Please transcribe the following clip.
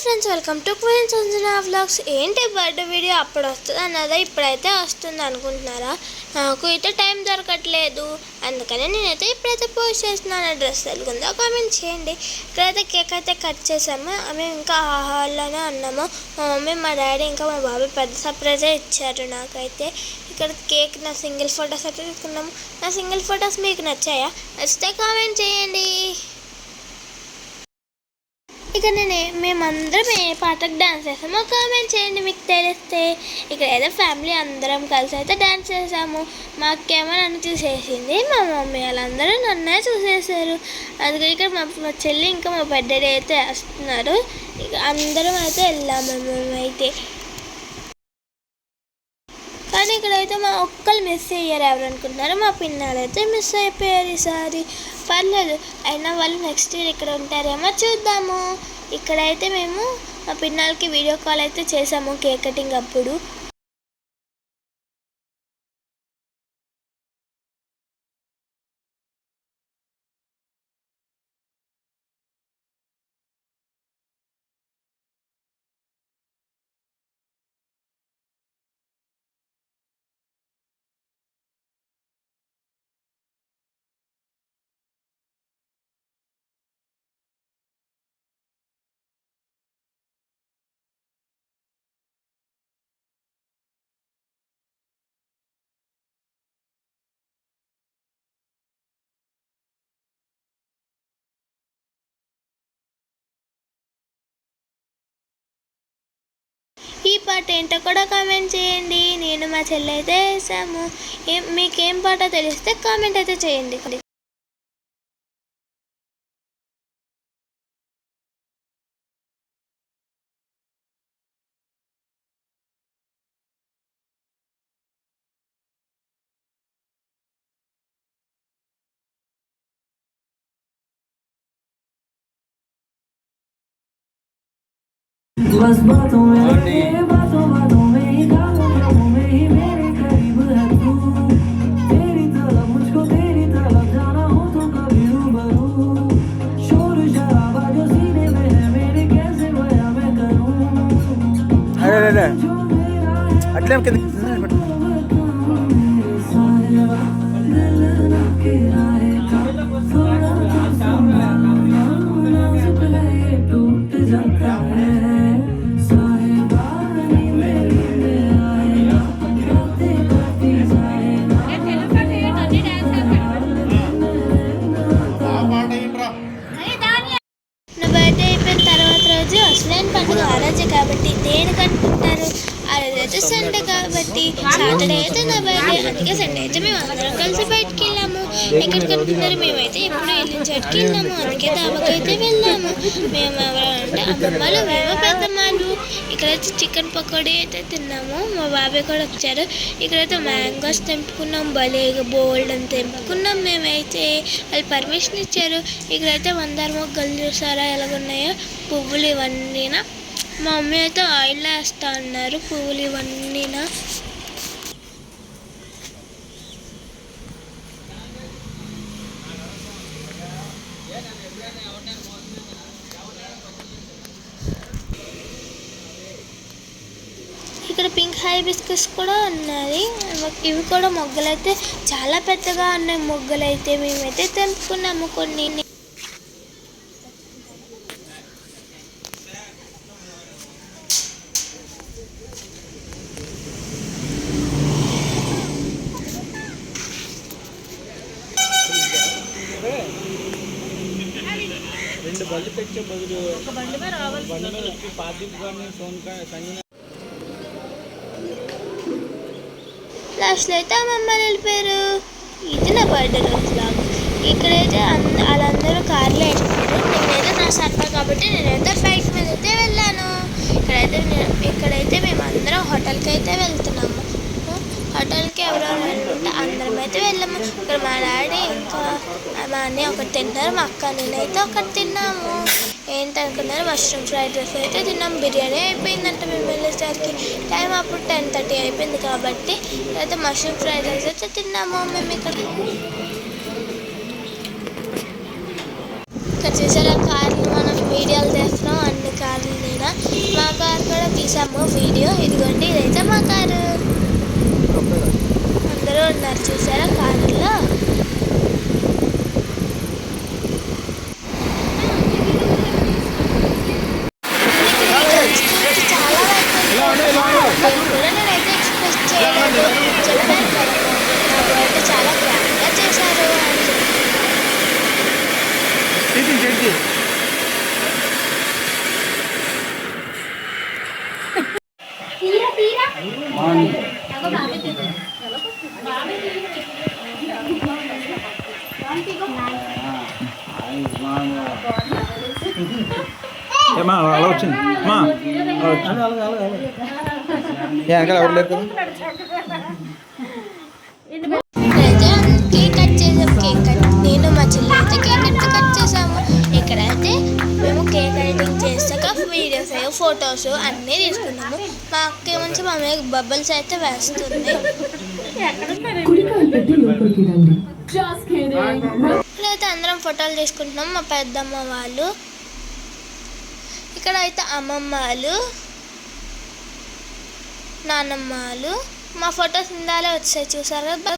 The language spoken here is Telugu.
Friends, welcome to queen Sanjana vlogs. ఏంటి బర్త్డే వీడియో అప్పుడు వస్తుంది అన్నదా ఇప్పుడైతే వస్తుంది అనుకుంటున్నారా? నాకు అయితే టైం దొరకట్లేదు, అందుకని నేనైతే ఇప్పుడైతే పోస్ట్ చేస్తున్నాను. డ్రెస్ తెలుగుందో కామెంట్ చేయండి. ఇక్కడైతే కేక్ అయితే కట్ చేసాము. మేము ఇంకా హాల్లోనే ఉన్నాము. మా మమ్మీ, మా డాడీ ఇంకా మా బాబాయ్ పెద్ద సర్ప్రైజే ఇచ్చారు నాకైతే. ఇక్కడ కేక్ నా సింగిల్ ఫొటోస్ అయితే తీసుకున్నాము. నా సింగిల్ ఫొటోస్ మీకు నచ్చాయా? నచ్చితే కామెంట్ చేయండి. ఇక మేమందరం ఏ పాటకు డ్యాన్స్ చేసామో కామెంట్ చేయండి మీకు తెలిస్తే. ఇక్కడ ఏదో ఫ్యామిలీ అందరం కలిసి అయితే డ్యాన్స్ చేసాము. మా అక్కేమో నన్ను చూసేసింది, మా మమ్మీ వాళ్ళందరూ నన్నే చూసేసారు. అందుకే ఇక్కడ మా చెల్లి ఇంకా మా బర్త్డే అయితే వస్తున్నారు. ఇక అందరం అయితే వెళ్ళాము మేమైతే. కానీ ఇక్కడైతే మా ఒక్కరు మిస్ అయ్యారు. ఎవరు అనుకుంటున్నారు? మా పిన్నాళ్ళు అయితే మిస్ అయిపోయారు ఈసారి. పర్లేదు, అయినా వాళ్ళు నెక్స్ట్ ఇయర్ ఇక్కడ ఉంటారేమో చూద్దాము. ఇక్కడైతే మేము మా పిన్నాళ్ళకి వీడియో కాల్ అయితే చేసాము కేక్ కటింగ్ అప్పుడు. ఈ పాట ఏంటో కూడా కామెంట్ చేయండి. నేను మా చెల్లి అయితే వేసాము. మీకేం పాట తెలిస్తే కామెంట్ అయితే చేయండి. बस बातों में ही ख्वाबों में ही मेरे करीब है तू। तेरी तरफ मुझको तेरी तरफ जाना हो तो कभी रूबरू। शोर शराबा जो सीने में है मेरे कैसे बयां मैं करूं। अट्ले కింద అసలైన పండుగ ఆ రోజే కాబట్టి దేనికి అనుకుంటారు? ఆ రోజు అయితే సండే కాబట్టి. సాటర్డే అయితే నా బర్త్డే, అందుకే సండే అయితే మేము అందరం కలిసి బయటకు వెళ్ళాము. ఎక్కడికి అనుకుంటారు? మేమైతే ఎప్పుడు వెళ్ళిన చోటుకి వెళ్ళాము, అందుకే దాబాకి అయితే వెళ్ళాము. మేము ఎవరంటే అమ్మమ్మలు, మేము పెద్దమ్మలు. ఇక్కడైతే చికెన్ పకోడీ అయితే తిన్నాము. మా బాబాయ్ కూడా వచ్చారు. ఇక్కడైతే మ్యాంగోస్ తెంపుకున్నాం, భలేగా బోల్డ్ అని తెంపుకున్నాం మేమైతే. వాళ్ళు పర్మిషన్ ఇచ్చారు. ఇక్కడైతే మందార మొగ్గలు చూసారా ఎలాగున్నాయో, పువ్వులు ఇవన్నీనా. మా మమ్మీ అయితే ఆయిల్ వేస్తా అన్నారు పువ్వులు ఇవన్నీనా. ఇక్కడ పింక్ హైబిస్కస్ కూడా ఉన్నది. ఇవి కూడా మొగ్గలు అయితే చాలా పెద్దగా ఉన్నాయి. మొగ్గలు అయితే మేమైతే తెంపుకున్నాము కొన్ని. రెండు బళ్ళు తెచ్చే బదులు ఒక బండి మీద రావాలి. బండి మీద వచ్చి పార్టీకి కానీ ఫోన్ సంజన లాస్ట్లో అయితే అమ్మమ్మ వెళ్ళిపోయారు. ఇది నా బర్త్డే రోజు లాగా. ఇక్కడైతే వాళ్ళందరూ కార్లో వెళ్ళిపోయారు. నేనైతే నా సరదా కాబట్టి నేనైతే ఫ్లైట్ మీద అయితే వెళ్ళాను. ఇక్కడైతే మేము అందరం హోటల్కి అయితే వెళ్తున్నాము. హోటల్కి ఎవరెవరు వెళ్ళుంటే అందరం అయితే వెళ్ళాము. ఇక్కడ మా డాడీ ఇంకా మా అన్నయ్య ఒకటి తింటారు, మా అక్క నేనైతే ఒకటి తిన్నాము. ఏంటనుకున్నారు? మష్రూమ్ ఫ్రైడ్ రైస్ అయితే తిన్నాము. బిర్యానీ అయిపోయిందంట మేము వెళ్ళేసరికి. టైం అప్పుడు 10:30 అయిపోయింది కాబట్టి అయితే మష్రూమ్ ఫ్రైడ్ రైస్ అయితే తిన్నాము మేము. ఇక్కడ చూసారా కార్లు, మనం వీడియోలు చేస్తున్నాం అన్ని కార్లు. తీసాము వీడియో. ఇదిగోండి, ఇదైతే మా కారు. అందరూ ఉన్నారు చూసారా కారులో. చాలా వరకు కూడా నేనైతే ఎక్స్ప్రెస్ చేయలేదు. చెప్పాను కదా, నా బర్త్డే చాలా గ్రాండ్గా చేశారు అని చెప్పి. ఏమా అలా వచ్చింది మా వెనకాల ఎవరు లేరు కదా. ఇక్కడైతే కేక్ కట్ చేసాము. నేను మా చెల్లి అయితే కేక్ కట్ చేసాము. ఇక్కడైతే మేము కేక్ కటింగ్ చేసాక వీడియోస్ ఫొటోస్ అన్నీ తీసుకున్నాము. మా అక్క ఏమంచి మా మీద బబుల్స్ అయితే వేస్తుంది. ఇక్కడైతే అందరం ఫోటోలు తీసుకుంటున్నాం. మా పెద్దమ్మ వాళ్ళు, ఇక్కడైతే అమ్మమ్మ వాళ్ళు, నాన్నమ్మ వాళ్ళు. మా ఫొటోస్ ఇందాలే వచ్చాయి చూసారు కదా.